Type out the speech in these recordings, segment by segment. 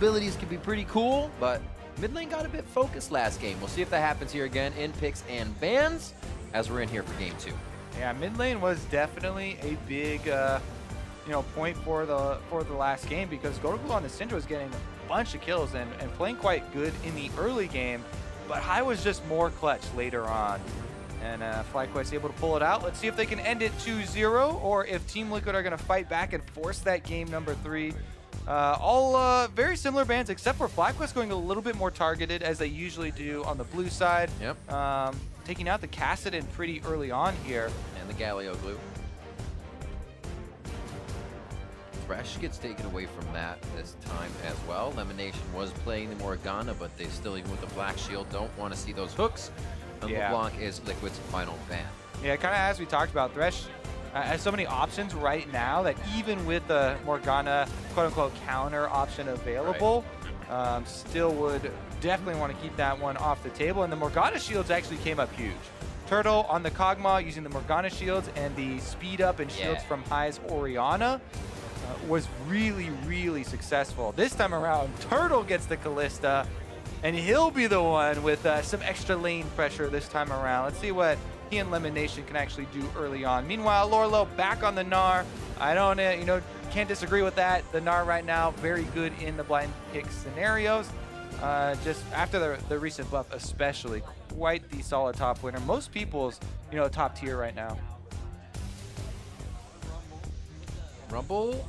abilities can be pretty cool, but mid lane got a bit focused last game. We'll see if that happens here again in picks and bans as we're in here for game 2. Yeah, mid lane was definitely a big point for the last game, because GoldenGlue on the Syndra was getting a bunch of kills and playing quite good in the early game, but High was just more clutch later on. And FlyQuest able to pull it out. Let's see if they can end it 2-0, or if Team Liquid are going to fight back and force that game number 3. All very similar bans, except for FlyQuest going a little bit more targeted, as they usually do on the blue side. Yep. Taking out the Kassadin pretty early on here. And the Galio glue. Thresh gets taken away from that this time as well. Lemonnation was playing the Morgana, but they still, even with the Black Shield, don't want to see those hooks. And LeBlanc is Liquid's final ban. Yeah, kind of as we talked about, Thresh has so many options right now that even with the Morgana quote-unquote counter option available, still would definitely want to keep that one off the table. And the Morgana shields actually came up huge. Turtle on the Kog'Maw using the Morgana shields and the speed up and shields from High's Orianna was really, really successful. This time around, Turtle gets the Kalista, and he'll be the one with some extra lane pressure this time around. Let's see what he and Lemonnation can actually do early on. Meanwhile, Lourlo back on the Gnar. I don't, can't disagree with that. The Gnar right now, very good in the blind pick scenarios. Just after the recent buff especially, quite the solid top winner. Most people's, top tier right now. Rumble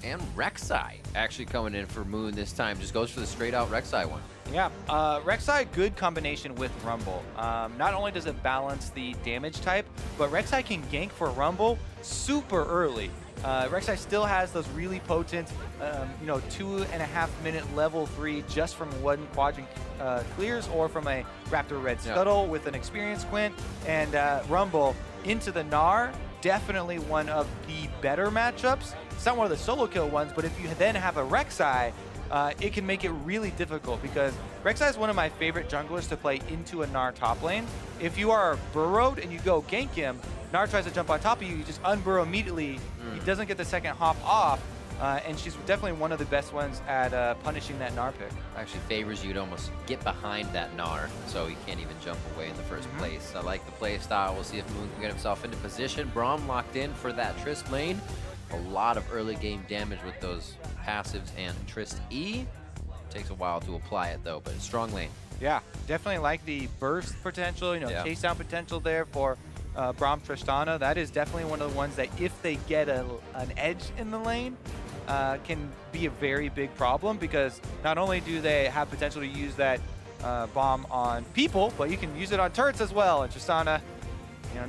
and Rek'Sai actually coming in for Moon this time. Just goes for the straight out Rek'Sai one. Yeah, Rek'Sai, good combination with Rumble. Not only does it balance the damage type, but Rek'Sai can gank for Rumble super early. Rek'Sai still has those really potent, 2.5 minute level 3 just from one quadrant clears, or from a Raptor Red Scuttle with an experience Quint. And Rumble into the Gnar, definitely one of the better matchups. It's not one of the solo kill ones, but if you then have a Rek'Sai, it can make it really difficult, because Rek'Sai is one of my favorite junglers to play into a Gnar top lane. If you are burrowed and you go gank him, Gnar tries to jump on top of you, you just unburrow immediately. He doesn't get the second hop off, and she's definitely one of the best ones at punishing that Gnar pick. Actually favors you to almost get behind that Gnar, so he can't even jump away in the first place. I like the play style. We'll see if Moon can get himself into position. Braum locked in for that Trist lane. A lot of early game damage with those passives and Trist E. Takes a while to apply it though, but it's strong lane. Yeah, definitely like the burst potential, chase down potential there for Braum Tristana. That is definitely one of the ones that if they get an edge in the lane, can be a very big problem, because not only do they have potential to use that bomb on people, but you can use it on turrets as well. And Tristana,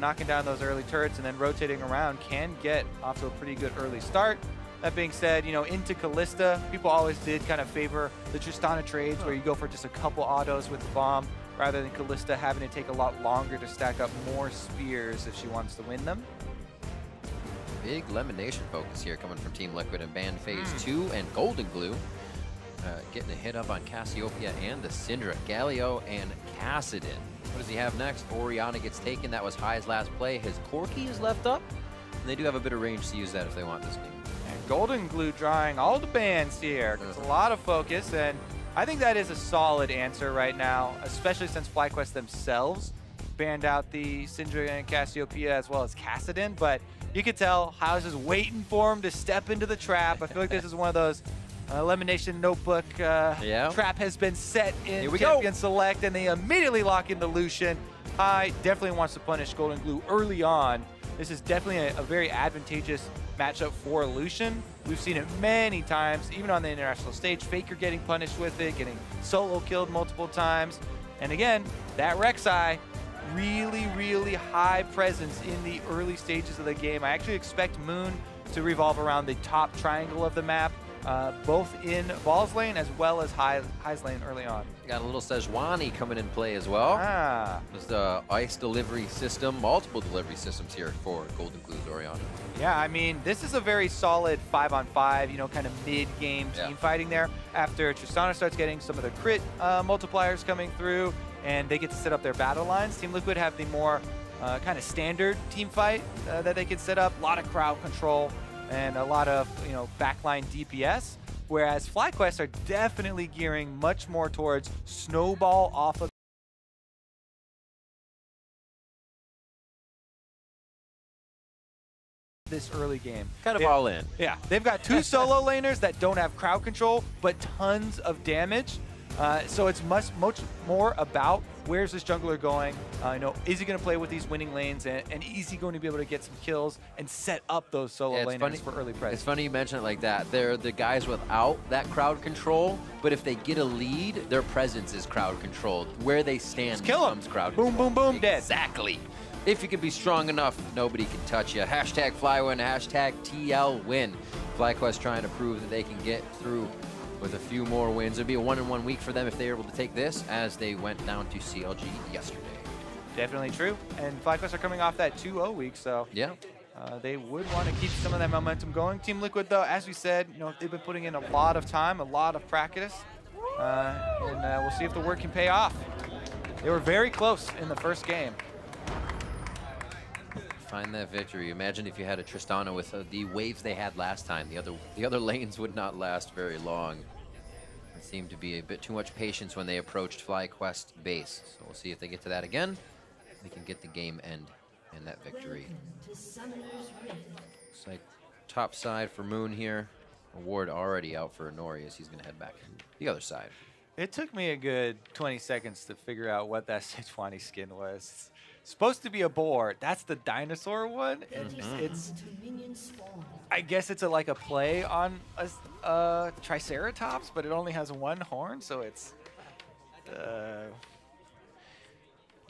knocking down those early turrets and then rotating around can get off to a pretty good early start. That being said, into Kalista, people always did kind of favor the Tristana trades where you go for just a couple autos with the bomb, rather than Kalista having to take a lot longer to stack up more spears if she wants to win them. Big Lemonnation focus here coming from Team Liquid in ban phase 2, and GoldenGlue getting a hit up on Cassiopeia and the Syndra. Galio and Kassadin. What does he have next? Orianna gets taken. That was High's last play. His Corki is left up, and they do have a bit of range to use that if they want this game. And GoldenGlue drawing all the bans here. It's a lot of focus, and I think that is a solid answer right now, especially since FlyQuest themselves banned out the Syndra and Cassiopeia as well as Kassadin. But you could tell House is waiting for him to step into the trap. I feel like this is one of those Lemonnation notebook trap has been set in Champion Select, and they immediately lock in the Lucian. High definitely wants to punish GoldenGlue early on. This is definitely a very advantageous matchup for Lucian. We've seen it many times, even on the international stage. Faker getting punished with it, getting solo killed multiple times. And again, that Rek'Sai, really, really high presence in the early stages of the game. I actually expect Moon to revolve around the top triangle of the map, both in Ball's lane as well as High's lane early on. Got a little Sejuani coming in play as well. There's the ice delivery system, multiple delivery systems here for GoldenGlue's Orianna. Yeah, I mean, this is a very solid 5-on-5, kind of mid-game team fighting there. After Tristana starts getting some of the crit multipliers coming through, and they get to set up their battle lines, Team Liquid have the more kind of standard team fight that they can set up. A lot of crowd control and a lot of backline DPS. whereas FlyQuest are definitely gearing much more towards snowball off of this early game. Kind of all in. Yeah, they've got 2 solo laners that don't have crowd control, but tons of damage. So it's much more about where's this jungler going. Is he going to play with these winning lanes, and is he going to be able to get some kills and set up those solo laners for early presence? It's funny you mention it like that. They're the guys without that crowd control, but if they get a lead, their presence is crowd controlled. Where they stand becomes crowd control. Boom, boom, boom, dead. Exactly. If you can be strong enough, nobody can touch you. Hashtag FlyWin, hashtag TL win. FlyQuest trying to prove that they can get through with a few more wins. It'd be a 1-in-1 week for them if they were able to take this, as they went down to CLG yesterday. Definitely true. And FlyQuest are coming off that 2-0 week, so yeah, they would want to keep some of that momentum going. Team Liquid, though, as we said, they've been putting in a lot of time, a lot of practice, and we'll see if the work can pay off. They were very close in the first game. Find that victory. Imagine if you had a Tristana with the waves they had last time. The other lanes would not last very long. It seemed to be a bit too much patience when they approached FlyQuest base. So we'll see if they get to that again. They can get the game end and that victory. Looks like top side for Moon here. Award already out for Inori as he's going to head back to the other side. It took me a good 20 seconds to figure out what that Sejuani skin was. Supposed to be a boar. That's the dinosaur one. It's I guess it's like a play on a Triceratops, but it only has 1 horn, so it's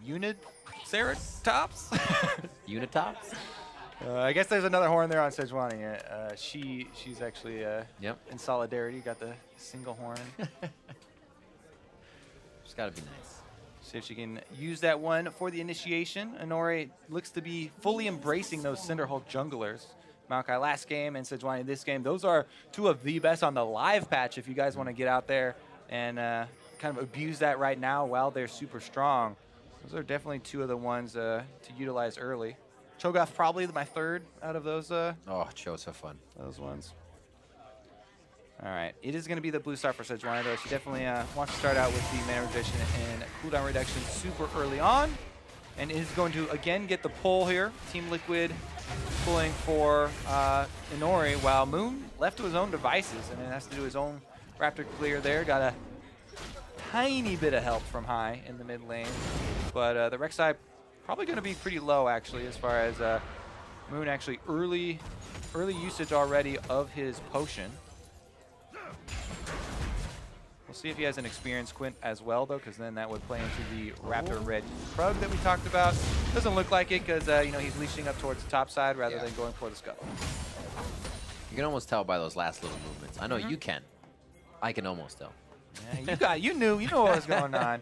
Uniceratops. Unitops? I guess there's another horn there on Sejuani. She's actually in solidarity. Got the single horn. It's got to be nice. See if she can use that one for the initiation. Inori looks to be fully embracing those Cinderhulk junglers. Maokai last game and Sejuani this game. Those are 2 of the best on the live patch if you guys want to get out there and kind of abuse that right now while they're super strong. Those are definitely 2 of the ones to utilize early. Cho'Gath probably my 3rd out of those. Oh, Cho's so fun. Those ones. All right, it is going to be the blue star for Sejuani, though. She definitely wants to start out with the mana reduction and cooldown reduction super early on, and is going to, again, get the pull here. Team Liquid pulling for Inori, while Moon left to his own devices, and then has to do his own Raptor clear there. Got a tiny bit of help from High in the mid lane, but the Rek'Sai probably going to be pretty low, actually, as far as Moon actually early usage already of his potion. We'll see if he has an experienced Quint as well, though, because then that would play into the Raptor Red Krug that we talked about. Doesn't look like it because he's leashing up towards the top side rather than going for the scuttle. You can almost tell by those last little movements. I know you can. I can almost tell. Yeah, you know what was going on.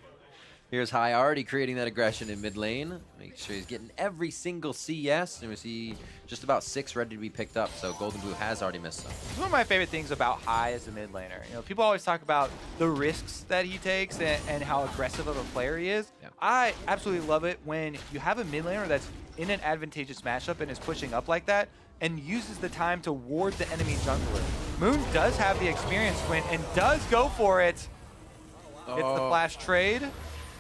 Here's High already creating that aggression in mid lane. Make sure he's getting every single CS. And we see just about 6 ready to be picked up. So GoldenGlue has already missed some. It's one of my favorite things about High as a mid laner. People always talk about the risks that he takes and how aggressive of a player he is. Yeah. I absolutely love it when you have a mid laner that's in an advantageous matchup and is pushing up like that and uses the time to ward the enemy jungler. Moon does have the experience Quint and does go for it. Oh. It's the flash trade.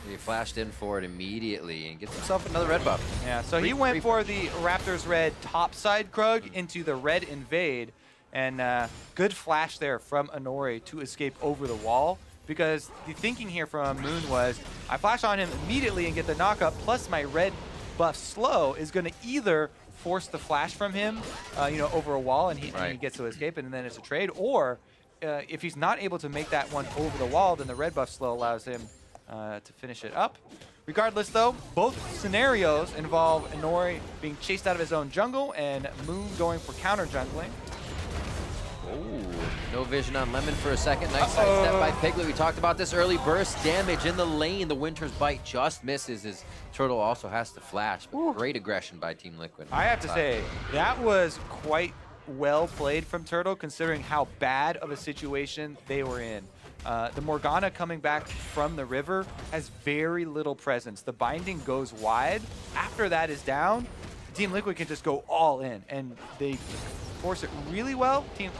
He flashed in for it immediately and gets himself another red buff. Yeah, so he went for the Raptors red topside Krug into the red invade. And good flash there from Inori to escape over the wall. Because the thinking here from Moon was, I flash on him immediately and get the knockup, plus my red buff slow is going to either force the flash from him over a wall and he gets to escape and then it's a trade. Or if he's not able to make that one over the wall, then the red buff slow allows him to finish it up. Regardless, though, both scenarios involve Inori being chased out of his own jungle and Moon going for counter jungling. Oh, no vision on Lemon for a second. Nice sidestep by Piglet. We talked about this early burst damage in the lane. The Winter's Bite just misses. His Turtle also has to flash. But great aggression by Team Liquid. I have to say, that was quite well played from Turtle, considering how bad of a situation they were in. The Morgana coming back from the river has very little presence. The binding goes wide. After that is down, Team Liquid can just go all in, and they force it really well. Team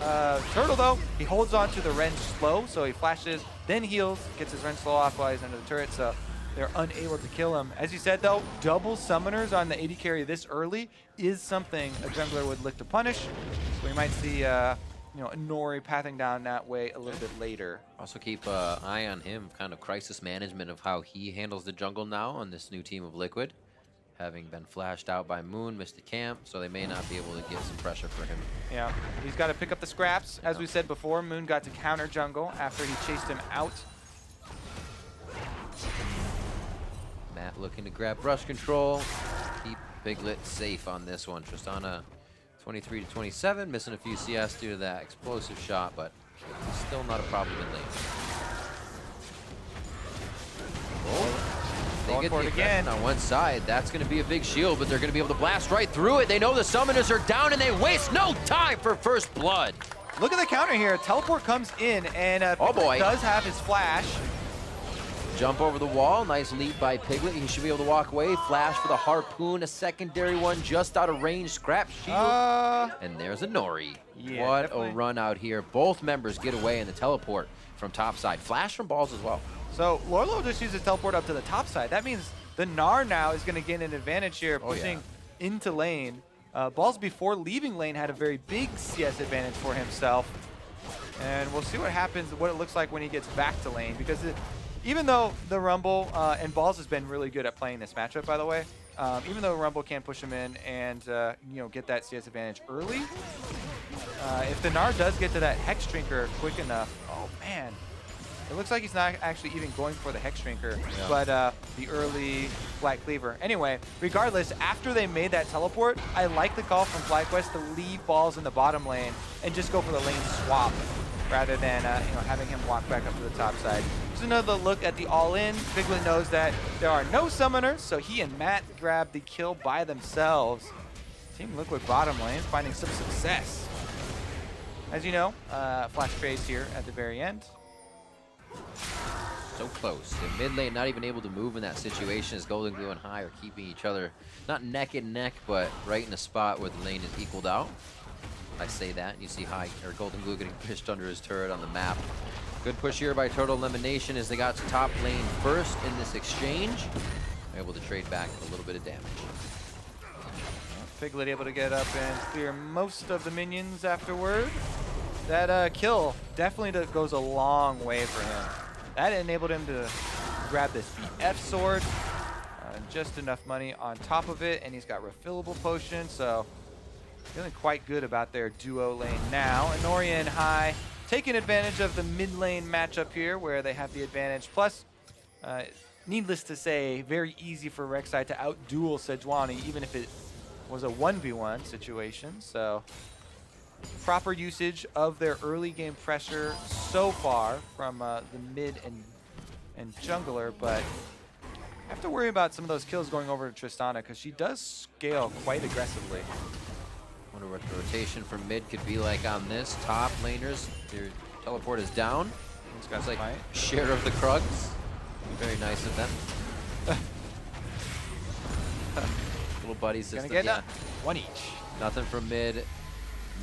Turtle, though, he holds on to the Ren slow, so he flashes, then heals, gets his Ren slow off while he's under the turret, so they're unable to kill him. As you said, though, double summoners on the AD carry this early is something a jungler would look to punish. So we might see, you know, Inori pathing down that way a little bit later. Also keep an eye on him, kind of crisis management of how he handles the jungle now on this new team of Liquid. Having been flashed out by Moon, missed the camp, so they may not be able to get some pressure for him. Yeah, he's got to pick up the scraps. As we said before, Moon got to counter jungle after he chased him out. Matt looking to grab brush control, keep Piglet safe on this one. Tristana 23 to 27, missing a few CS due to that explosive shot, but still not a problem in lane. Oh. They get the again on one side. That's going to be a big shield, but they're going to be able to blast right through it. They know the summoners are down, and they waste no time for first blood. Look at the counter here. Teleport comes in, and oh boy, does have his flash. Jump over the wall. Nice leap by Piglet. He should be able to walk away. Flash for the harpoon. A secondary one just out of range. Scrap shield. And there's Inori. Yeah, what definitely. a run out here. Both members get away in the teleport from top side. Flash from balls as well. So Lourlo just uses teleport up to the top side. That means the Gnar now is going to gain an advantage here, pushing into lane. Balls before leaving lane had a very big CS advantage for himself. And we'll see what happens, what it looks like when he gets back to lane. Because even though the Rumble, and Balls has been really good at playing this matchup, by the way, even though Rumble can push him in and you know, get that CS advantage early, if the Gnar does get to that Hex Drinker quick enough, oh man. It looks like he's not actually even going for the Hex Drinker, but the early Black Cleaver. Anyway, regardless, after they made that teleport, I like the call from FlyQuest to leave Balls in the bottom lane and just go for the lane swap rather than you know, having him walk back up to the top side. Just another look at the all-in. Piglet knows that there are no summoners, so he and Matt grab the kill by themselves. Team Liquid bottom lane finding some success. As you know, flash trades here at the very end. So close. The mid lane not even able to move in that situation as GoldenGlue and High are keeping each other not neck and neck, but right in a spot where the lane is equaled out. I say that, and you see High or GoldenGlue getting pushed under his turret on the map. Good push here by Turtle Lemonnation as they got to top lane first in this exchange. Able to trade back a little bit of damage. Piglet able to get up and clear most of the minions afterward. That kill definitely goes a long way for him. That enabled him to grab this BF sword. Just enough money on top of it, and he's got refillable potion, so feeling quite good about their duo lane now. Inori and High taking advantage of the mid lane matchup here where they have the advantage. Plus, needless to say, very easy for Rek'Sai to out-duel Sejuani, even if it was a 1v1 situation. So proper usage of their early game pressure so far from the mid and jungler, but I have to worry about some of those kills going over to Tristana because she does scale quite aggressively. Wonder what the rotation from mid could be like on this. Top laners, their teleport is down. It's got like fight. share of the Krugs. Very nice of them. Little buddies. Gonna get one each. Nothing from mid.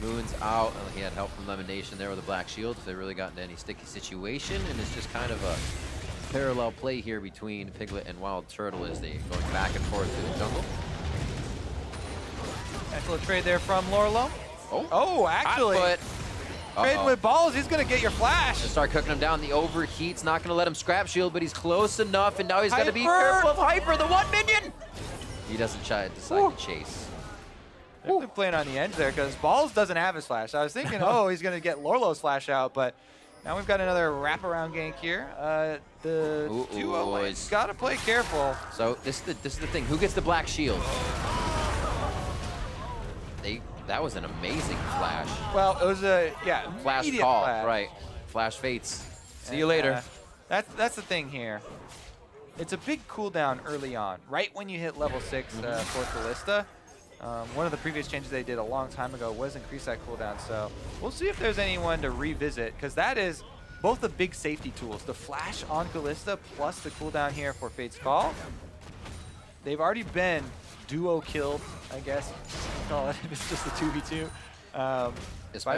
Moon's out. Oh, he had help from Lemonnation there with a black shield if they really got into any sticky situation, and it's just kind of a parallel play here between Piglet and WildTurtle as they going back and forth through the jungle. Nice little trade there from Lourlo. Oh, actually, trading with Balls, he's gonna get your flash. They start cooking him down. The overheat's not gonna let him scrap shield, but he's close enough, and now he's got to be careful of Hyper, the one minion. He doesn't decide to chase. Definitely playing on the edge there because Balls doesn't have his flash. I was thinking, oh, he's gonna get Lourlo's flash out, but now we've got another wraparound gank here. The duo lane's gotta play careful. So this is the thing. Who gets the black shield? That was an amazing flash. Well, it was a flash call, right? Flash fates. See you later. That's the thing here. It's a big cooldown early on, right when you hit level 6 for Kalista. One of the previous changes they did a long time ago was increase that cooldown, so we'll see if there's anyone to revisit, because that is both the big safety tools. The flash on Kalista plus the cooldown here for Fate's Call. They've already been duo killed, I guess. Call it if it's just a 2v2. By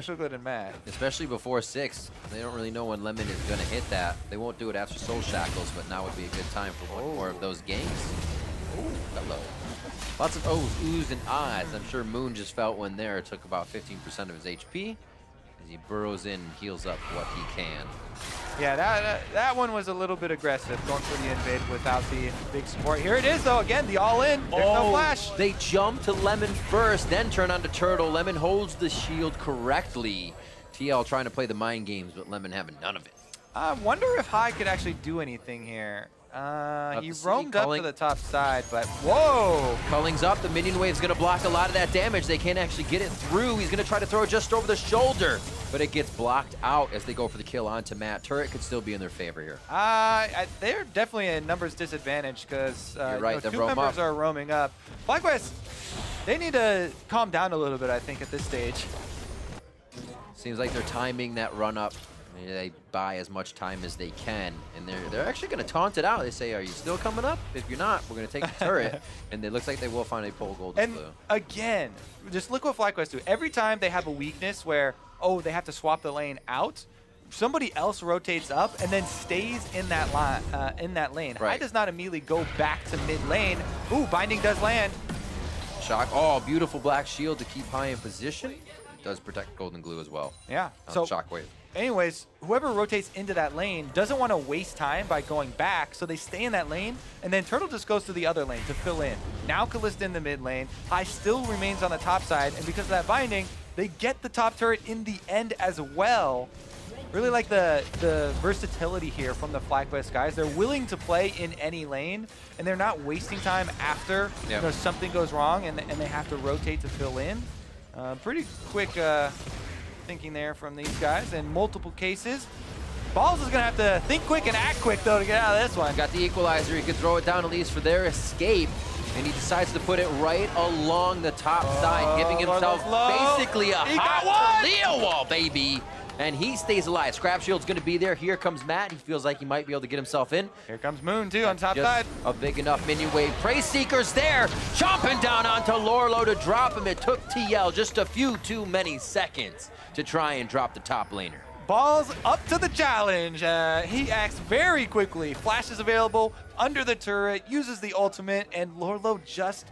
Piglet and Matt. Especially before 6. They don't really know when Lemon is going to hit that. They won't do it after Soul Shackles, but now would be a good time for one more of those games. Oh, hello. Lots of O's, oohs, and ahs. I'm sure Moon just felt one there. It took about 15% of his HP as he burrows in and heals up what he can. Yeah, that one was a little bit aggressive, going for the invade without the big support. Here it is, though, again, the all-in. There's no flash. They jump to Lemon first, then turn on to Turtle. Lemon holds the shield correctly. TL trying to play the mind games, but Lemon having none of it. I wonder if High could actually do anything here. He roamed up to the top side, but whoa! Culling's up. The minion wave's going to block a lot of that damage. They can't actually get it through. He's going to try to throw it just over the shoulder, but it gets blocked out as they go for the kill onto Matt. Turret could still be in their favor here. They're definitely a numbers disadvantage because right, two members are roaming up. FlyQuest, they need to calm down a little bit, I think, at this stage. Seems like they're timing that run up. They buy as much time as they can, and they're actually going to taunt it out. They say, "Are you still coming up? If you're not, we're going to take the turret." And it looks like they will finally pull GoldenGlue. And again, just look what FlyQuest do. Every time they have a weakness where, oh, they have to swap the lane out, somebody else rotates up and then stays in that lane. Right. High does not immediately go back to mid lane. Ooh, binding does land. Shock. Oh, beautiful black shield to keep High in position. It does protect GoldenGlue as well. Yeah. So Shockwave. Anyways, whoever rotates into that lane doesn't want to waste time by going back, so they stay in that lane, and then Turtle just goes to the other lane to fill in. Now Kalista in the mid lane. High still remains on the top side, and because of that binding, they get the top turret in the end as well. Really like the versatility here from the FlyQuest guys. They're willing to play in any lane, and they're not wasting time after something goes wrong and they have to rotate to fill in. Pretty quick thinking there from these guys in multiple cases. Balls is going to have to think quick and act quick, though, to get out of this one. Got the equalizer. He could throw it down at least for their escape. And he decides to put it right along the top side, giving himself basically a hot Leo wall, baby. And he stays alive. Scrap Shield's going to be there. Here comes Matt. He feels like he might be able to get himself in. Here comes Moon, too, on top side. A big enough minion wave. Praise Seeker's there, chomping down onto Lourlo to drop him. It took TL just a few too many seconds to try and drop the top laner. Balls up to the challenge. He acts very quickly. Flash is available under the turret, uses the ultimate, and Lourlo just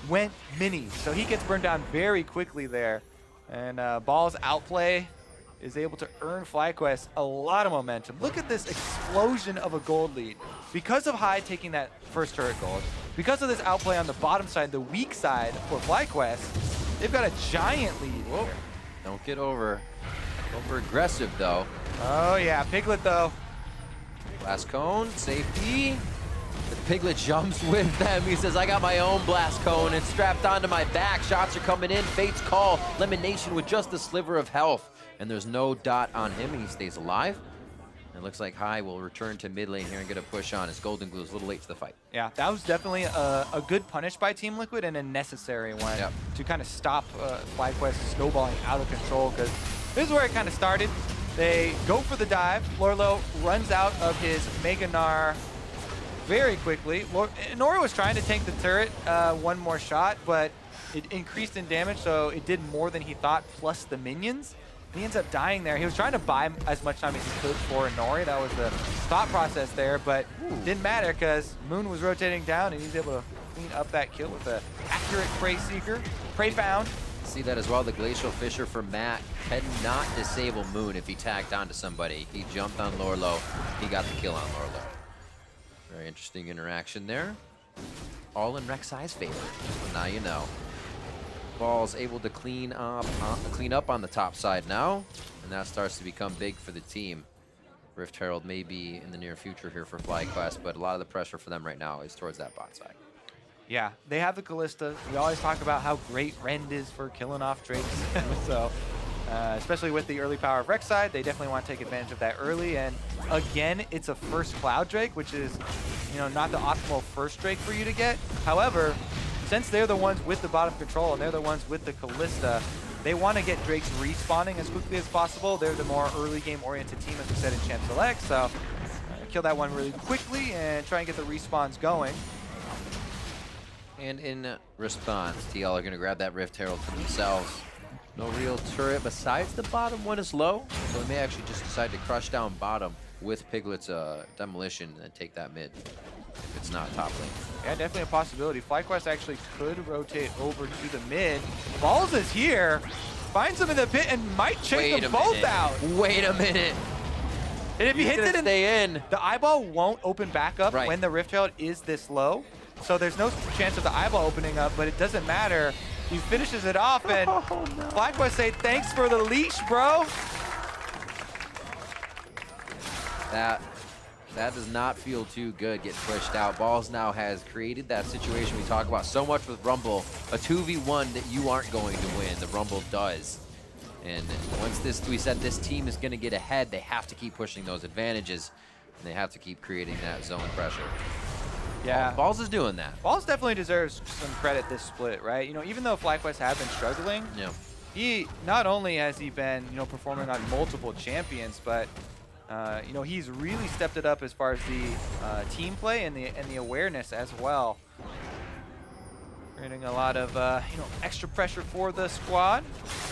went mini. So he gets burned down very quickly there. And Balls outplay is able to earn FlyQuest a lot of momentum. Look at this explosion of a gold lead. Because of High taking that first turret gold, because of this outplay on the bottom side, the weak side for FlyQuest, they've got a giant lead here. Don't get over aggressive, though. Oh, yeah. Piglet, though. Blast cone, safety. The Piglet jumps with them. He says, I got my own blast cone. It's strapped onto my back. Shots are coming in. Fate's call. Lemonnation with just a sliver of health. And there's no dot on him, and he stays alive. It looks like High will return to mid lane here and get a push on as GoldenGlue is a little late to the fight. Yeah, that was definitely a good punish by Team Liquid and a necessary one to kind of stop FlyQuest snowballing out of control, because this is where it kind of started. They go for the dive. Lourlo runs out of his Mega Gnar very quickly. Inori was trying to tank the turret one more shot, but it increased in damage, so it did more than he thought, plus the minions. He ends up dying there. He was trying to buy as much time as he could for Inori. That was the thought process there, but didn't matter because Moon was rotating down and he's able to clean up that kill with an accurate Prey Seeker. Prey found. See that as well. The Glacial Fisher for Matt cannot disable Moon if he tagged onto somebody. He jumped on Lourlo. He got the kill on Lourlo. Very interesting interaction there. All in Rek'Sai's favor. So now you know. Ball's able to clean up on the top side now, and that starts to become big for the team. Rift Herald may be in the near future here for FlyQuest, but a lot of the pressure for them right now is towards that bot side. Yeah, they have the Kalista. We always talk about how great Rend is for killing off Drakes. So, especially with the early power of Rek'Sai, they definitely want to take advantage of that early. And again, it's a first Cloud Drake, which is, not the optimal first Drake for you to get. However, since they're the ones with the bottom control and they're the ones with the Kalista, they want to get Drakes respawning as quickly as possible. They're the more early game oriented team, as we said in Champ Select. So kill that one really quickly and try and get the respawns going. And in response, TL are going to grab that Rift Herald for themselves. No real turret besides the bottom one is low, so they may actually just decide to crush down bottom with Piglet's demolition and take that mid if it's not top lane. Yeah, definitely a possibility. FlyQuest actually could rotate over to the mid. Balls is here, finds him in the pit and might chase them both out. Wait a minute. And if he hits it in, the eyeball won't open back up when the Rift Herald is this low. So there's no chance of the eyeball opening up, but it doesn't matter. He finishes it off, and FlyQuest say, thanks for the leash, bro. That does not feel too good getting pushed out. Balls now has created that situation we talk about so much with Rumble, a 2v1 that you aren't going to win. The Rumble does. And once we said this team is going to get ahead, they have to keep pushing those advantages, and they have to keep creating that zone pressure. Yeah, Balls is doing that. Balls definitely deserves some credit this split, right? You know, even though FlyQuest have been struggling, he not only has he been, you know, performing on multiple champions, but you know, he's really stepped it up as far as the team play and the awareness as well. Creating a lot of you know, extra pressure for the squad.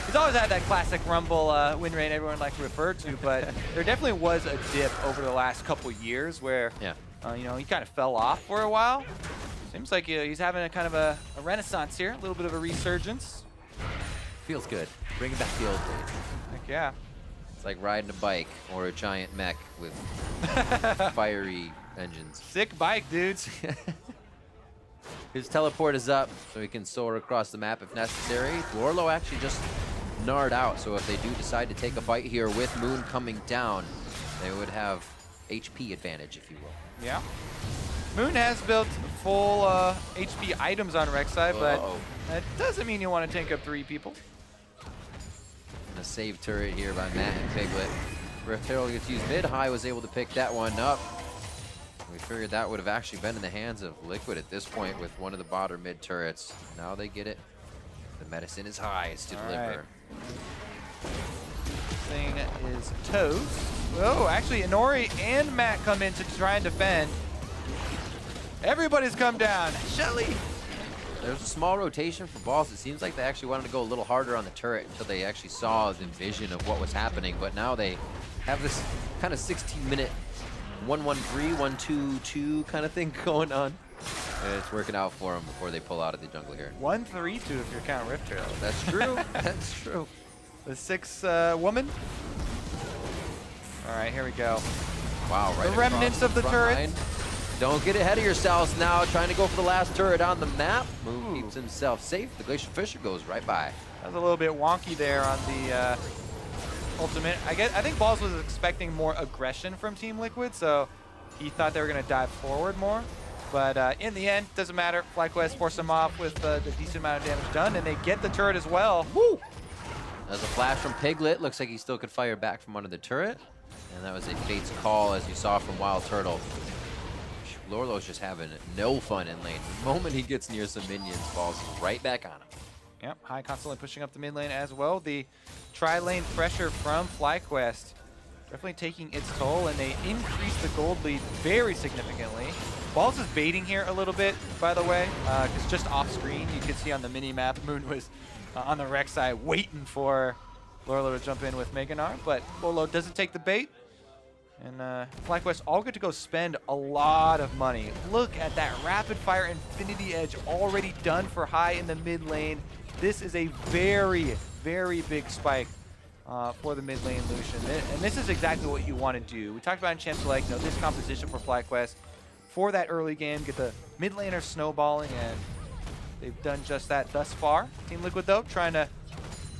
He's always had that classic Rumble win rate everyone likes to refer to, but there definitely was a dip over the last couple years where you know, he kind of fell off for a while. Seems like he's having a kind of a renaissance here, a little bit of a resurgence. Feels good. Bring back the old days. Heck yeah. It's like riding a bike or a giant mech with fiery engines. Sick bike, dudes. His teleport is up, so he can soar across the map if necessary. Lourlo actually just gnarred out, so if they do decide to take a fight here with Moon coming down, they would have HP advantage, if you will. Yeah. Moon has built full HP items on Rek'Sai, but that doesn't mean you want to tank up 3 people. And a save turret here by Matt and Piglet. Rift Herald gets used mid-high, was able to pick that one up. We figured that would have actually been in the hands of Liquid at this point with one of the bottom mid turrets. Now they get it. The medicine is high to deliver. Thing is toast. Oh, actually, Inori and Matt come in to try and defend. Everybody's come down. Shelly. There's a small rotation for Balls. It seems like they actually wanted to go a little harder on the turret until they actually saw the vision of what was happening. But now they have this kind of 16-minute 1-1-3, 1-2-2 kind of thing going on. And it's working out for them before they pull out of the jungle here. 1-3-2 if you're counting Rift Herald. That's true. That's true. The 6 woman. All right, here we go. Wow, right. The remnants of the turret. Don't get ahead of yourselves now. Trying to go for the last turret on the map. Moon keeps himself safe. The Glacial Fisher goes right by. That was a little bit wonky there on the ultimate. I think Balls was expecting more aggression from Team Liquid, so he thought they were going to dive forward more. But in the end, doesn't matter. FlyQuest forced them off with the decent amount of damage done, and they get the turret as well. Woo! There's a flash from Piglet. Looks like he still could fire back from under the turret. And that was a Fate's Call, as you saw from WildTurtle. Lourlo's just having no fun in lane. The moment he gets near some minions, Balls right back on him. Yep, High constantly pushing up the mid lane as well. The tri-lane pressure from FlyQuest definitely taking its toll, and they increase the gold lead very significantly. Balls is baiting here a little bit, by the way, because just off screen, you can see on the mini-map, Moon was on the Rek'Sai waiting for Lourlo to jump in with Gnar, but Lourlo doesn't take the bait. And FlyQuest all good to go spend a lot of money. Look at that rapid fire Infinity Edge already done for High in the mid lane. This is a very, very big spike for the mid lane Lucian. And this is exactly what you want to do. We talked about in Champs Select, you know, this composition for FlyQuest for that early game, get the mid laner snowballing, and they've done just that thus far. Team Liquid, though, trying to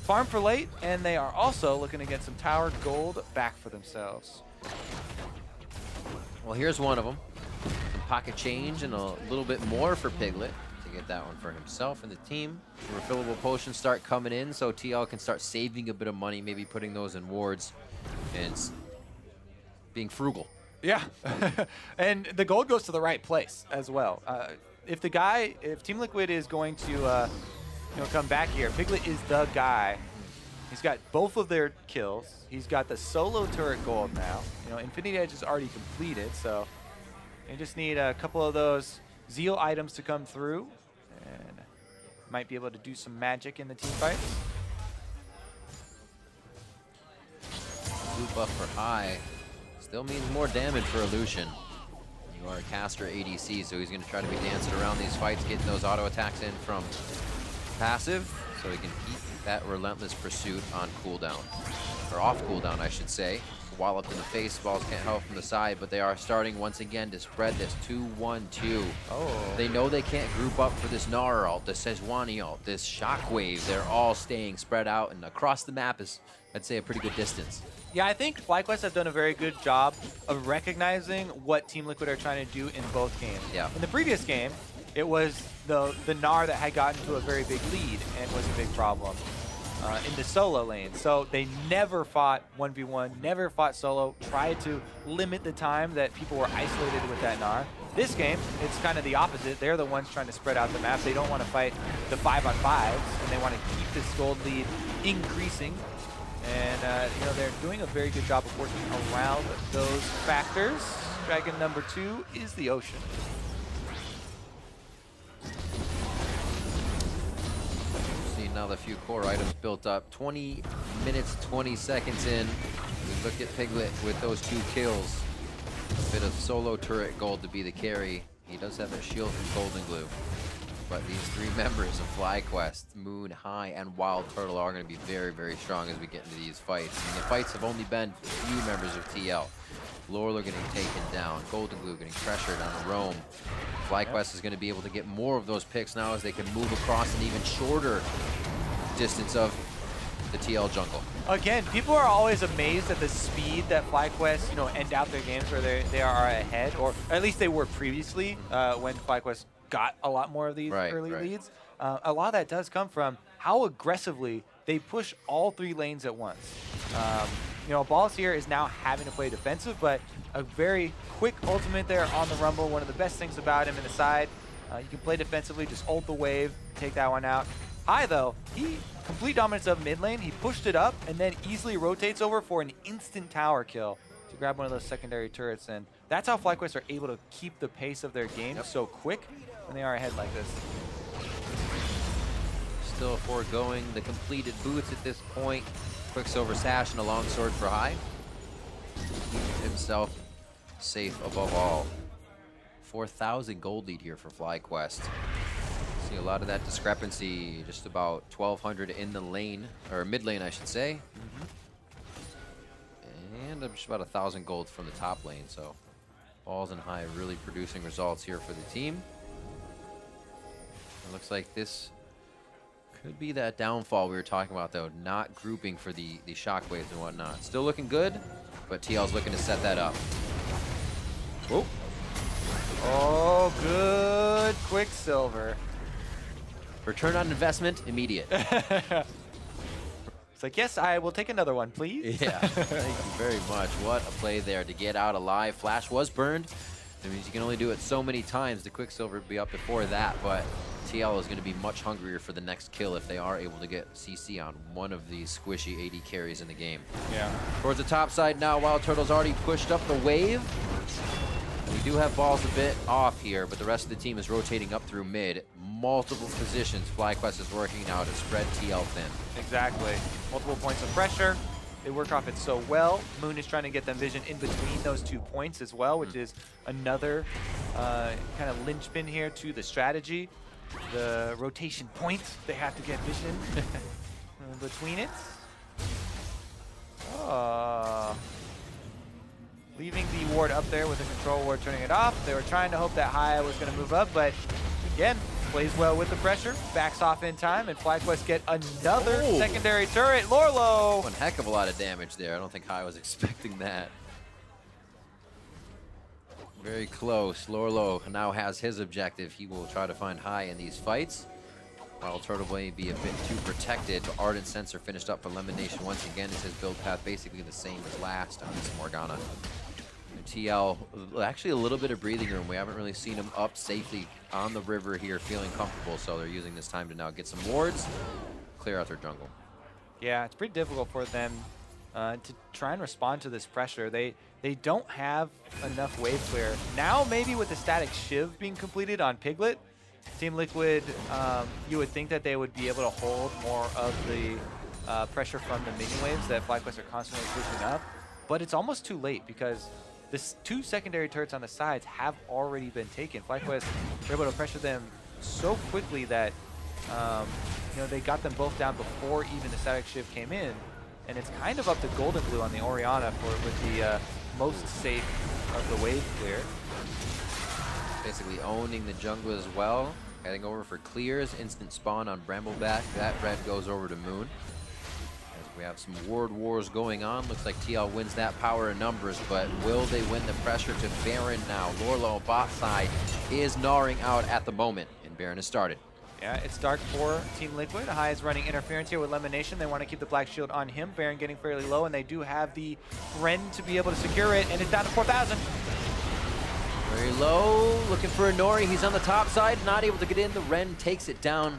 farm for late, and they are also looking to get some tower gold back for themselves. Well, here's one of them. Some pocket change and a little bit more for Piglet to get that one for himself and the team. Refillable potions start coming in, so TL can start saving a bit of money, maybe putting those in wards and being frugal. Yeah, and the gold goes to the right place as well. If Team Liquid is going to you know, come back here, Piglet is the guy. He's got both of their kills. He's got the solo turret gold now. You know, Infinity Edge is already completed, so they just need a couple of those Zeal items to come through, and might be able to do some magic in the team fights. blue buff for high still means more damage for a Lucian. You are a caster ADC, so he's going to try to be dancing around these fights, getting those auto attacks in from passive, so he can keep that relentless pursuit on cooldown. Or off cooldown, I should say. Walloped in the face, balls can't help from the side, but they are starting once again to spread this 2-1-2. Oh. They know they can't group up for this Gnar ult, this Sejuani ult, this Shockwave. They're all staying spread out, and across the map is, I'd say, a pretty good distance. Yeah, I think FlyQuest have done a very good job of recognizing what Team Liquid are trying to do in both games. Yeah. In the previous game, it was the Gnar that had gotten to a very big lead and was a big problem in the solo lane. So they never fought 1v1, never fought solo, tried to limit the time that people were isolated with that Gnar. This game, it's kind of the opposite. They're the ones trying to spread out the map. They don't want to fight the 5-on-5s, and they want to keep this gold lead increasing. And you know, they're doing a very good job of working around those factors. Dragon number 2 is the Ocean. See now the few core items built up. 20 minutes, 20 seconds in. We look at Piglet with those 2 kills. A bit of solo turret gold to be the carry. He does have a shield from GoldenGlue. But these 3 members of FlyQuest, Moon, High, and WildTurtle are going to be very, very strong as we get into these fights. And the fights have only been few members of TL. Lourlo getting taken down, GoldenGlue getting pressured on Braum. FlyQuest is going to be able to get more of those picks now as they can move across an even shorter distance of the TL jungle. Again, people are always amazed at the speed that FlyQuest, you know, end out their games where they are ahead, or at least they were previously when FlyQuest got a lot more of these early leads. A lot of that does come from how aggressively they push all 3 lanes at once. You know, Balls here is now having to play defensive, but a very quick ultimate there on the Rumble. One of the best things about him in the side. You can play defensively, just ult the wave, take that one out. High though, he complete dominance of mid lane. He pushed it up and then easily rotates over for an instant tower kill to grab one of those secondary turrets. And that's how FlyQuest are able to keep the pace of their game so quick when they are ahead like this. Still foregoing the completed boots at this point. Quicksilver Sash and a longsword for High. Keep himself safe above all. 4,000 gold lead here for FlyQuest. See a lot of that discrepancy, just about 1,200 in the lane, or mid lane I should say. And just about 1,000 gold from the top lane, so Balls and High really producing results here for the team. It looks like this could be that downfall we were talking about, though, not grouping for the shockwaves and whatnot. Still looking good, but TL's looking to set that up. Whoa. Oh, good Quicksilver. Return on investment, immediate. It's like, yes, I will take another one, please. Yeah, thank you very much. What a play there to get out alive. Flash was burned. That means you can only do it so many times. The Quicksilver would be up before that, but TL is going to be much hungrier for the next kill if they are able to get CC on one of these squishy AD carries in the game. Yeah. Towards the top side now, WildTurtle's already pushed up the wave. We do have Balls a bit off here, but the rest of the team is rotating up through mid. Multiple positions FlyQuest is working now to spread TL thin. Exactly. Multiple points of pressure. They work off it so well. Moon is trying to get them vision in between those 2 points as well, which is another kind of linchpin here to the strategy. The rotation point, they have to get vision between it. Leaving the ward up there with the control ward, turning it off. They were trying to hope that High was going to move up, but again, plays well with the pressure, backs off in time, and FlyQuest get another secondary turret. Lourlo! One heck of a lot of damage there. I don't think High was expecting that. Very close. Lourlo now has his objective. He will try to find High in these fights. WildTurtle may be a bit too protected, but Ardent Sensor finished up for Lemonnation once again. Is his build path basically the same as last on this Morgana. And TL, actually a little bit of breathing room. We haven't really seen him up safely on the river here, feeling comfortable, so they're using this time to now get some wards, clear out their jungle. Yeah, it's pretty difficult for them to try and respond to this pressure. They don't have enough wave clear. Now maybe with the static shiv being completed on Piglet, Team Liquid, you would think that they would be able to hold more of the pressure from the minion waves that FlyQuest are constantly pushing up. but it's almost too late because the 2 secondary turrets on the sides have already been taken. FlyQuest were able to pressure them so quickly that you know, they got them both down before even the static shift came in, and it's kind of up to GoldenGlue on the Orianna with the most safe of the wave clear. Basically owning the jungle as well. Heading over for clears, instant spawn on Brambleback. That red goes over to Moon. As we have some ward wars going on. Looks like TL wins that power in numbers, but will they win the pressure to Baron now? Lourlo bot side is gnawing out at the moment, and Baron has started. Yeah, it's dark for Team Liquid. High is running interference here with Lemonnation. They want to keep the black shield on him. Baron getting fairly low, and they do have the Ren to be able to secure it, and it's down to 4,000. Very low, looking for Inori. He's on the top side, not able to get in. The Ren takes it down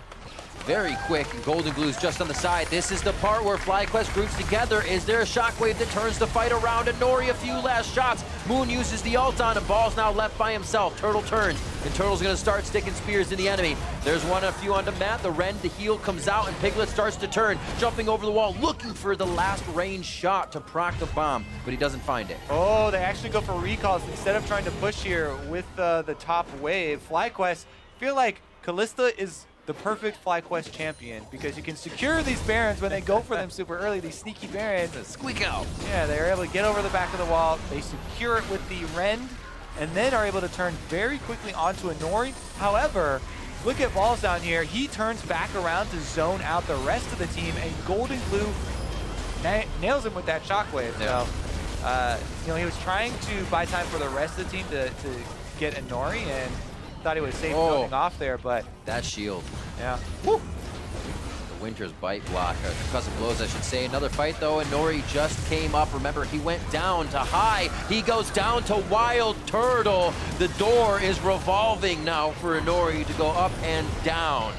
very quick, and GoldenGlue's just on the side. This is the part where FlyQuest groups together. Is there a shockwave that turns the fight around? Inori, a few last shots. Moon uses the ult on him. Ball's now left by himself. Turtle turns, and Turtle's gonna start sticking spears in the enemy. There's a few onto Matt. The Ren, the heal comes out, and Piglet starts to turn, jumping over the wall, looking for the last range shot to proc the bomb, but he doesn't find it. Oh, they actually go for recalls instead of trying to push here with the top wave. FlyQuest feel like Kalista is the perfect FlyQuest champion because you can secure these Barons when they go for them super early, these sneaky Barons. Squeak out. Yeah, they're able to get over the back of the wall. They secure it with the Rend and then are able to turn very quickly onto Inori. However, look at Balls down here. He turns back around to zone out the rest of the team, and GoldenGlue nails him with that shockwave. Yeah. So, you know, he was trying to buy time for the rest of the team to get Inori, and thought he was safe going off there, but that shield. Yeah. Woo. The Winter's bite block, concussive blows, I should say. Another fight though. Inori just came up. Remember, he went down to high. He goes down to WildTurtle. The door is revolving now for Inori to go up and down.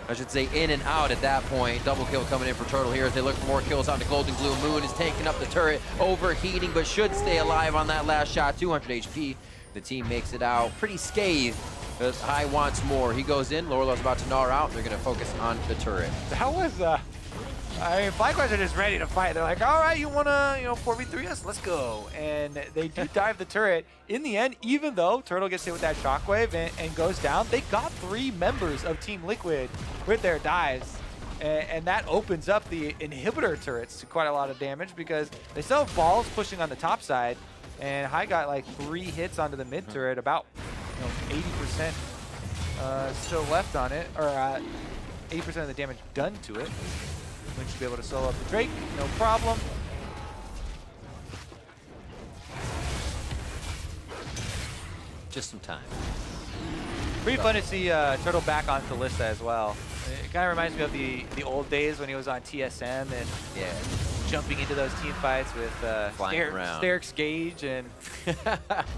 I should say in and out at that point. Double kill coming in for Turtle here as they look for more kills onto GoldenGlue. Moon is tanking up the turret, overheating, but should stay alive on that last shot. 200 HP. The team makes it out pretty scathed. High wants more. He goes in. Lourlo's about to gnaw out. They're going to focus on the turret. That was, I mean, FlyQuest are just ready to fight. They're like, all right, you want to, 4v3 us? Let's go. And they do dive the turret. In the end, even though Turtle gets hit with that shockwave and goes down, they got 3 members of Team Liquid with their dives. And that opens up the inhibitor turrets to quite a lot of damage because they still have Balls pushing on the top side. And High got like 3 hits onto the mid turret, about 80% still left on it, or 80% of the damage done to it. We should be able to solo up the Drake, no problem. Just some time. Pretty fun to see Turtle back on Kalista as well. It kind of reminds me of the old days when he was on TSM and jumping into those team fights with Sterix Gage and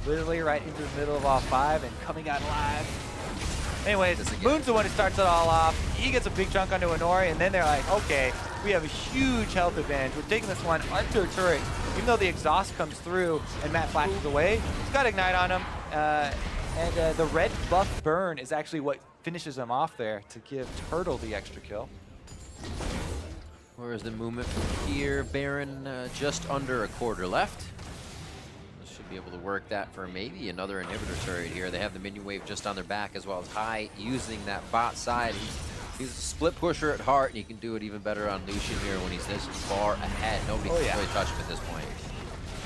literally right into the middle of all 5 and coming out alive. Anyways, Moon's the one who starts it all off. He gets a big chunk onto Inori, and then they're like, okay, we have a huge health advantage. We're taking this one under turret. Even though the exhaust comes through and Matt flashes away, he's got Ignite on him. And the red buff burn is actually what finishes him off there to give Turtle the extra kill. Where is the movement from here? Baron just under a quarter left. Should be able to work that for maybe another inhibitor turret here. They have the minion wave just on their back as well as High using that bot side. He's a split pusher at heart, and he can do it even better on Lucian here when he's this far ahead. Nobody can really touch him at this point.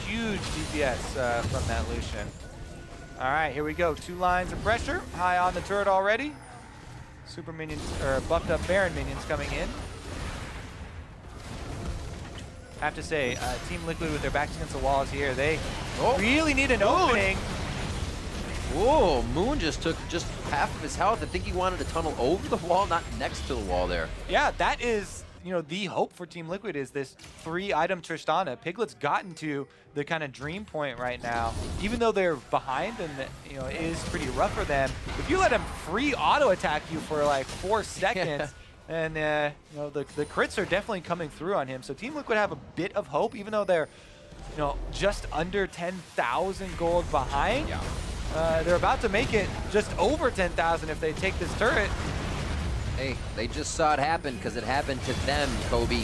Huge DPS from that Lucian. All right, here we go. 2 lines of pressure. High on the turret already. Super minions, or buffed up Baron minions coming in. I have to say, Team Liquid with their backs against the walls here, they really need an opening. Whoa, Moon just took just half of his health. I think he wanted to tunnel over the wall, not next to the wall there. Yeah, that is, the hope for Team Liquid is this 3-item Tristana. Piglet's gotten to the kind of dream point right now. Even though they're behind and, it is pretty rough for them, if you let him free auto attack you for like 4 seconds, and the crits are definitely coming through on him. So Team Liquid have a bit of hope, even though they're, just under 10,000 gold behind. Yeah. They're about to make it just over 10,000 if they take this turret. Hey, they just saw it happen because it happened to them, Kobe.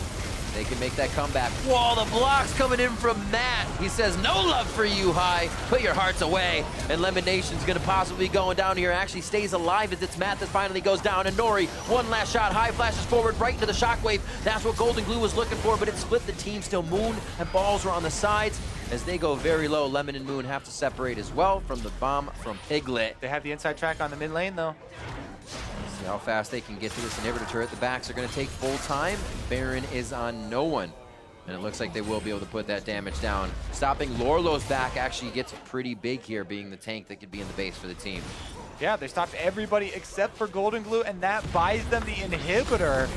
They can make that comeback. Whoa, the blocks coming in from Matt. He says, no love for you, High. Put your hearts away. And Lemmonnation's gonna possibly be going down here. Actually stays alive as it's Matt that finally goes down. And Inori, one last shot. High flashes forward right into the shockwave. That's what GoldenGlue was looking for, but it split the team. Still Moon and Balls were on the sides. As they go very low, Lemon and Moon have to separate as well from the bomb from Piglet. They have the inside track on the mid lane, though. See how fast they can get to this inhibitor turret. The backs are going to take full time. Baron is on no one. And it looks like they will be able to put that damage down. Stopping Lourlo's back actually gets pretty big here, being the tank that could be in the base for the team. Yeah, they stopped everybody except for GoldenGlue, and that buys them the inhibitor.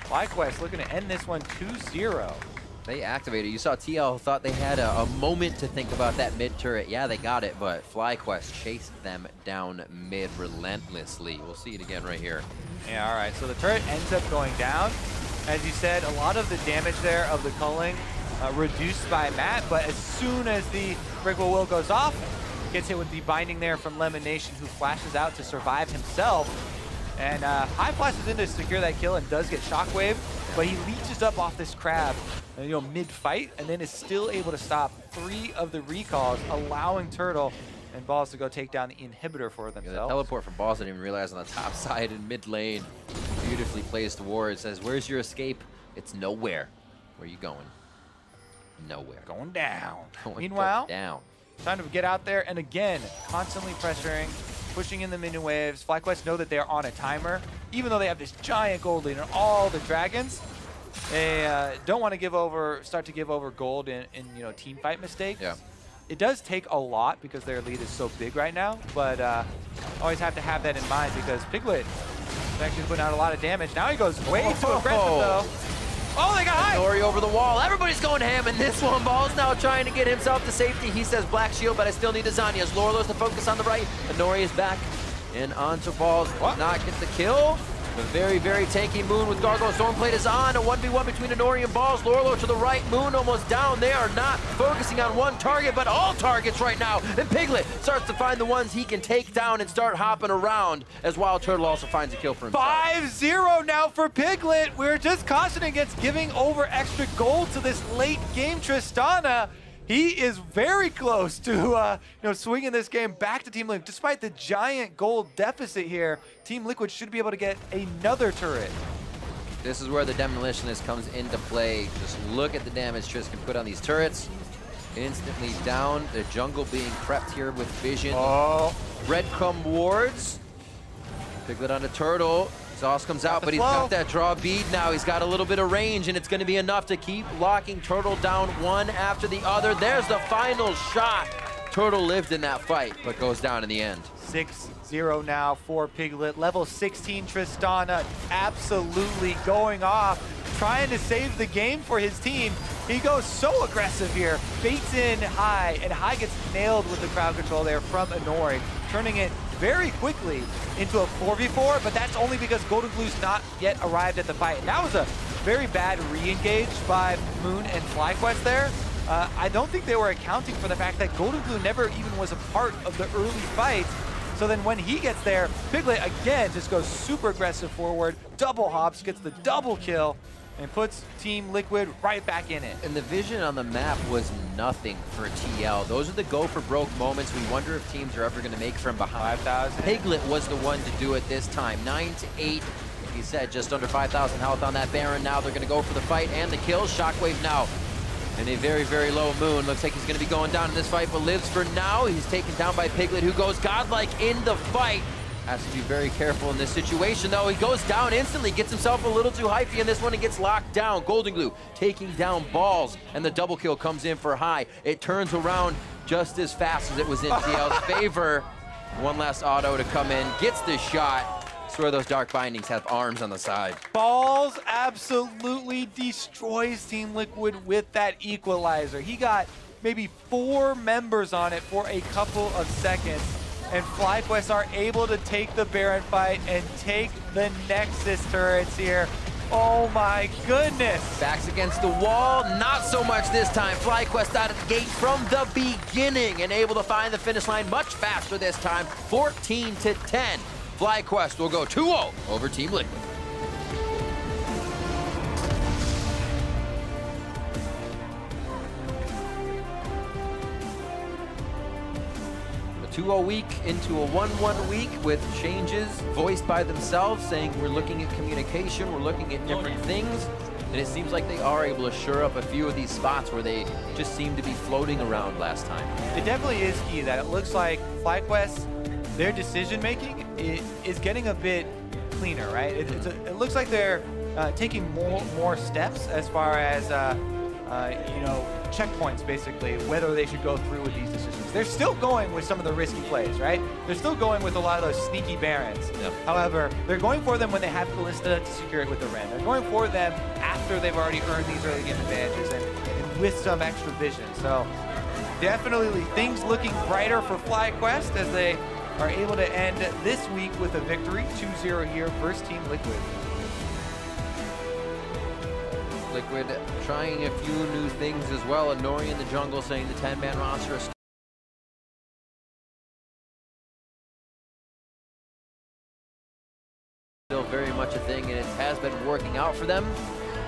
FlyQuest looking to end this one 2-0. They activated. You saw TL thought they had a moment to think about that mid turret. Yeah, they got it, but FlyQuest chased them down mid relentlessly. We'll see it again right here. Yeah, all right, so the turret ends up going down. As you said, a lot of the damage there of the culling reduced by Matt, but as soon as the Breakable Will goes off, gets hit with the binding there from Lemonnation, who flashes out to survive himself. And High flashes in to secure that kill and does get Shockwave, but he leeches up off this crab, mid-fight, and then is still able to stop 3 of the recalls, allowing Turtle and Balls to go take down the inhibitor for themselves. Yeah, the teleport from Balls, I didn't even realize, on the top side in mid lane. Beautifully placed ward. Says, where's your escape? It's nowhere. Where you going? Nowhere. Going down. Meanwhile, down. Time to get out there, and again, constantly pressuring, pushing in the minion waves. FlyQuest know that they're on a timer. Even though they have this giant gold lead and all the dragons, they don't want to start to give over gold in team fight mistakes. Yeah. It does take a lot because their lead is so big right now, but always have to have that in mind because Piglet is actually putting out a lot of damage. Now he goes way too aggressive though. Oh, they got High! Inori over the wall. Everybody's going ham in this one. Ball's now trying to get himself to safety. He says black shield, but I still need Azania's. Lourlo's the focus on the right. Inori is back and onto Balls. Not get the kill. The very, very tanky Moon with Gargoyle Stormplate is on. A 1v1 between Inori and Balls. Lourlo to the right. Moon almost down. They are not focusing on one target, but all targets right now. And Piglet starts to find the ones he can take down and start hopping around as WildTurtle also finds a kill for himself. 5-0 now for Piglet. We're just cautioning against giving over extra gold to this late game Tristana. He is very close to swinging this game back to Team Liquid. Despite the giant gold deficit here, Team Liquid should be able to get another turret. This is where the Demolitionist comes into play. Just look at the damage Triss can put on these turrets. Instantly down. The jungle being prepped here with vision. Oh. Breadcrumb wards. Piglet on a turtle. Sauce comes out, but he's got that draw bead now. He's got a little bit of range, and it's going to be enough to keep locking Turtle down one after the other. There's the final shot. Turtle lived in that fight, but goes down in the end. 6-0 now for Piglet. Level 16 Tristana absolutely going off, trying to save the game for his team. He goes so aggressive here, baits in High, and High gets nailed with the crowd control there from Inori, turning it very quickly into a 4v4, but that's only because GoldenGlue's not yet arrived at the fight. And that was a very bad re-engage by Moon and FlyQuest there. I don't think they were accounting for the fact that GoldenGlue never even was a part of the early fight. So then when he gets there, Piglet again just goes super aggressive forward, double hops, gets the double kill, and puts Team Liquid right back in it. And the vision on the map was nothing for TL. Those are the go for broke moments. We wonder if teams are ever going to make from behind. 5,000. Piglet was the one to do it this time. 9-8. Like he said, just under 5,000 health on that Baron. Now they're going to go for the fight and the kill. Shockwave now. And a very, very low Moon. Looks like he's going to be going down in this fight, but lives for now. He's taken down by Piglet, who goes godlike in the fight. Has to be very careful in this situation, though. He goes down instantly, gets himself a little too hypey in this one and gets locked down. GoldenGlue taking down Balls, and the double kill comes in for High. It turns around just as fast as it was in TL's favor. One last auto to come in, gets the shot. I swear those Dark Bindings have arms on the side. Balls absolutely destroys Team Liquid with that equalizer. He got maybe 4 members on it for a couple of seconds. And FlyQuest are able to take the Baron fight and take the Nexus turrets here. Oh my goodness. Backs against the wall, not so much this time. FlyQuest out of the gate from the beginning and able to find the finish line much faster this time, 14-10. FlyQuest will go 2-0 over Team Liquid. 2-0 week into a 1-1 week with changes voiced by themselves, saying we're looking at communication, we're looking at different things, and it seems like they are able to shore up a few of these spots where they just seem to be floating around last time. It definitely is key that it looks like FlyQuest, their decision making is getting a bit cleaner, right? It looks like they're taking more steps as far as you know, checkpoints, basically, whether they should go through with these decisions. They're still going with some of the risky plays, right? They're still going with a lot of those sneaky Barons. Yep. However, they're going for them when they have Kalista to secure it with the Ren. They're going for them after they've already earned these early game advantages and with some extra vision. So definitely things looking brighter for FlyQuest as they are able to end this week with a victory, 2-0 here versus Team Liquid. Liquid trying a few new things as well. Inori in the jungle saying the 10-man roster is still very much a thing, and it has been working out for them.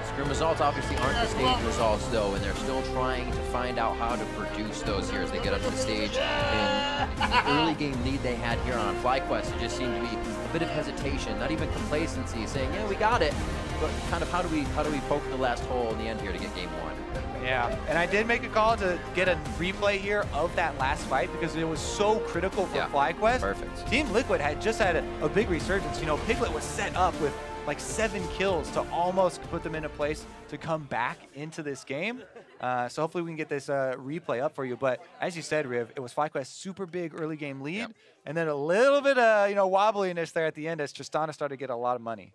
Scrim results obviously aren't the stage results though, and they're still trying to find out how to produce those here as they get up to the stage. And the early game lead they had here on FlyQuest, it just seemed to be a bit of hesitation, not even complacency, saying, yeah, we got it, but kind of how do we poke the last hole in the end here to get game one? Yeah, and I did make a call to get a replay here of that last fight because it was so critical for FlyQuest. Perfect. Team Liquid had just had a big resurgence. You know, Piglet was set up with like 7 kills to almost put them in a place to come back into this game. So hopefully we can get this replay up for you. But as you said, Riv, it was FlyQuest's super big early game lead, and then a little bit of wobbliness there at the end as Tristana started to get a lot of money.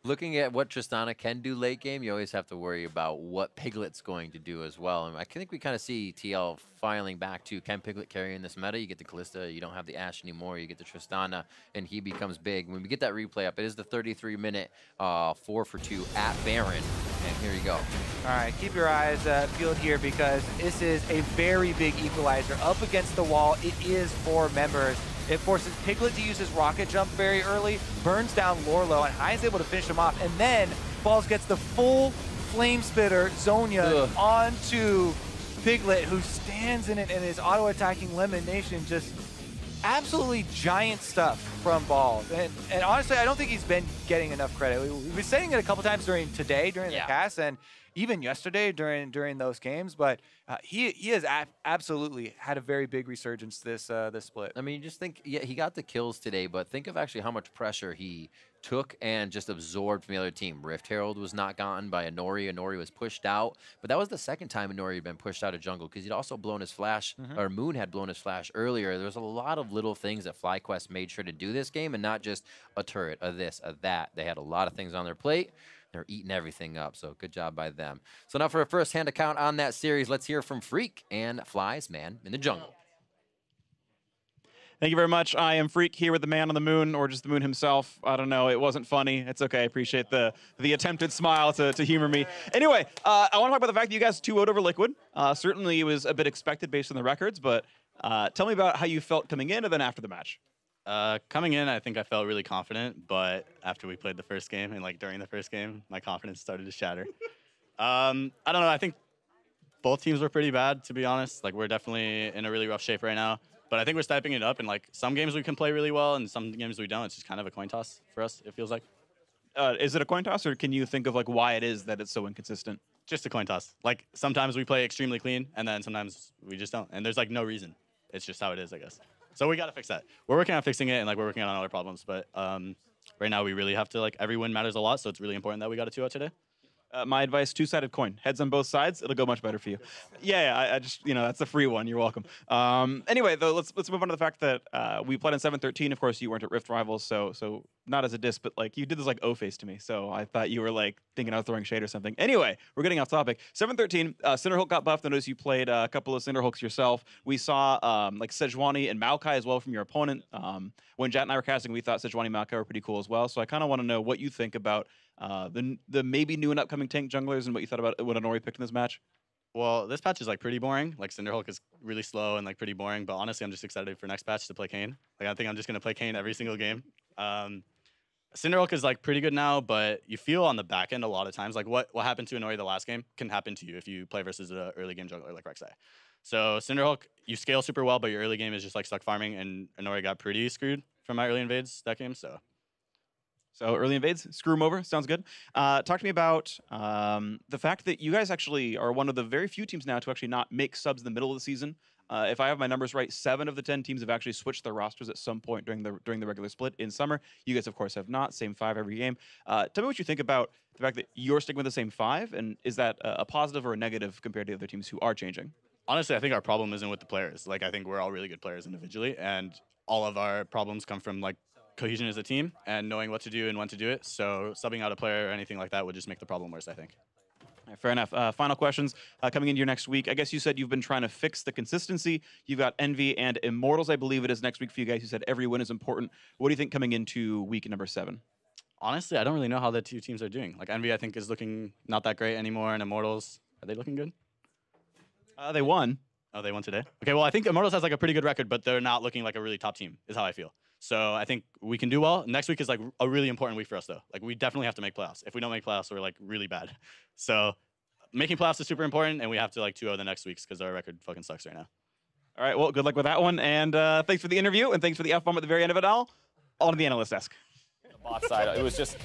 Looking at what Tristana can do late game, you always have to worry about what Piglet's going to do as well. And I think we kind of see TL filing back to, can Piglet carry in this meta? You get the Kalista, you don't have the Ashe anymore, you get the Tristana, and he becomes big. When we get that replay up, it is the 33-minute 4-for-2 at Baron. And here you go. All right, keep your eyes peeled here because this is a very big equalizer. Up against the wall, it is 4 members. It forces Piglet to use his rocket jump very early, burns down Lourlo, and Hai's able to finish him off. And then Balls gets the full Flame Spitter, Zonia, onto Piglet, who stands in it and is auto-attacking Lemonnation. Just absolutely giant stuff from Balls. And honestly, I don't think he's been getting enough credit. We've been saying it a couple times during the cast, and even yesterday during those games, but he has absolutely had a very big resurgence this split. I mean, just think, yeah, he got the kills today, but think of actually how much pressure he took and just absorbed from the other team. Rift Herald was not gotten by Inori. Inori was pushed out, but that was the second time Inori had been pushed out of jungle because he'd also blown his flash, or Moon had blown his flash earlier. There was a lot of little things that FlyQuest made sure to do this game, and not just a turret, a this, a that. They had a lot of things on their plate. They're eating everything up, so good job by them. So now for a first-hand account on that series, let's hear from Freak and Fly's man in the jungle. Thank you very much. I am Freak here with the man on the moon, or just the moon himself. I don't know. It wasn't funny. It's okay. I appreciate the attempted smile to humor me. Anyway, I want to talk about the fact that you guys 2-0'd over Liquid. Certainly it was a bit expected based on the records, but tell me about how you felt coming in and then after the match. Coming in, I think I felt really confident, but after we played the first game and like during the first game, my confidence started to shatter. I don't know. I think both teams were pretty bad, to be honest. Like, we're definitely in a really rough shape right now, but I think we're stepping it up. And like, some games we can play really well, and some games we don't. It's just kind of a coin toss for us, it feels like. Is it a coin toss, or can you think of like why it is that it's so inconsistent? Just a coin toss. Like, sometimes we play extremely clean, and then sometimes we just don't. And there's like no reason. It's just how it is, I guess. So we got to fix that. We're working on fixing it, and like we're working on other problems. But right now we really have to, like, every win matters a lot. So it's really important that we got a 2-0 today. My advice: two-sided coin. Heads on both sides. It'll go much better for you. I just, that's a free one. You're welcome. Anyway, though, let's move on to the fact that we played in 7-13. Of course, you weren't at Rift Rivals, so not as a diss, but like you did this like O-face to me. So I thought you were like thinking I was throwing shade or something. Anyway, we're getting off topic. 7-13. Cinderhulk got buffed. I noticed you played a couple of Cinderhulks yourself. We saw like Sejuani and Maokai as well from your opponent. When Jat and I were casting, we thought Sejuani and Maokai were pretty cool as well. So I kind of want to know what you think about the maybe new and upcoming tank junglers and what you thought about what Inori picked in this match. Well, this patch is like pretty boring. Like, Cinderhulk is really slow and like pretty boring. But honestly, I'm just excited for next patch to play Kayn. Like, I think I'm just gonna play Kayn every single game. Cinderhulk is like pretty good now, but you feel on the back end a lot of times like what happened to Inori the last game can happen to you if you play versus an early game jungler like Rek'Sai. So Cinderhulk, you scale super well, but your early game is just like stuck farming, and Inori got pretty screwed from my early invades that game. So early invades, screw them over. Sounds good. Talk to me about the fact that you guys actually are one of the very few teams now to actually not make subs in the middle of the season. If I have my numbers right, 7 of the 10 teams have actually switched their rosters at some point during the regular split in summer. You guys, of course, have not. Same 5 every game. Tell me what you think about the fact that you're sticking with the same 5, and is that a positive or a negative compared to other teams who are changing? Honestly, I think our problem isn't with the players. Like, I think we're all really good players individually, and all of our problems come from like cohesion as a team and knowing what to do and when to do it. So subbing out a player or anything like that would just make the problem worse, I think. Right, fair enough. Final questions coming into your next week. I guess you said you've been trying to fix the consistency. You've got Envy and Immortals, I believe it is next week for you guys. You said every win is important. What do you think coming into week number 7? Honestly, I don't really know how the 2 teams are doing. Like Envy, I think, is looking not that great anymore, and Immortals, are they looking good? They won. Oh, they won today? Okay, well, I think Immortals has like a pretty good record, but they're not looking like a really top team, is how I feel. So I think we can do well. Next week is like a really important week for us, though. Like, we definitely have to make playoffs. If we don't make playoffs, we're like really bad. So making playoffs is super important, and we have to like 2-0 the next weeks because our record fucking sucks right now. All right, well, good luck with that one. And thanks for the interview, and thanks for the F-bomb at the very end of it all. On to the analyst desk. Bot side, it was just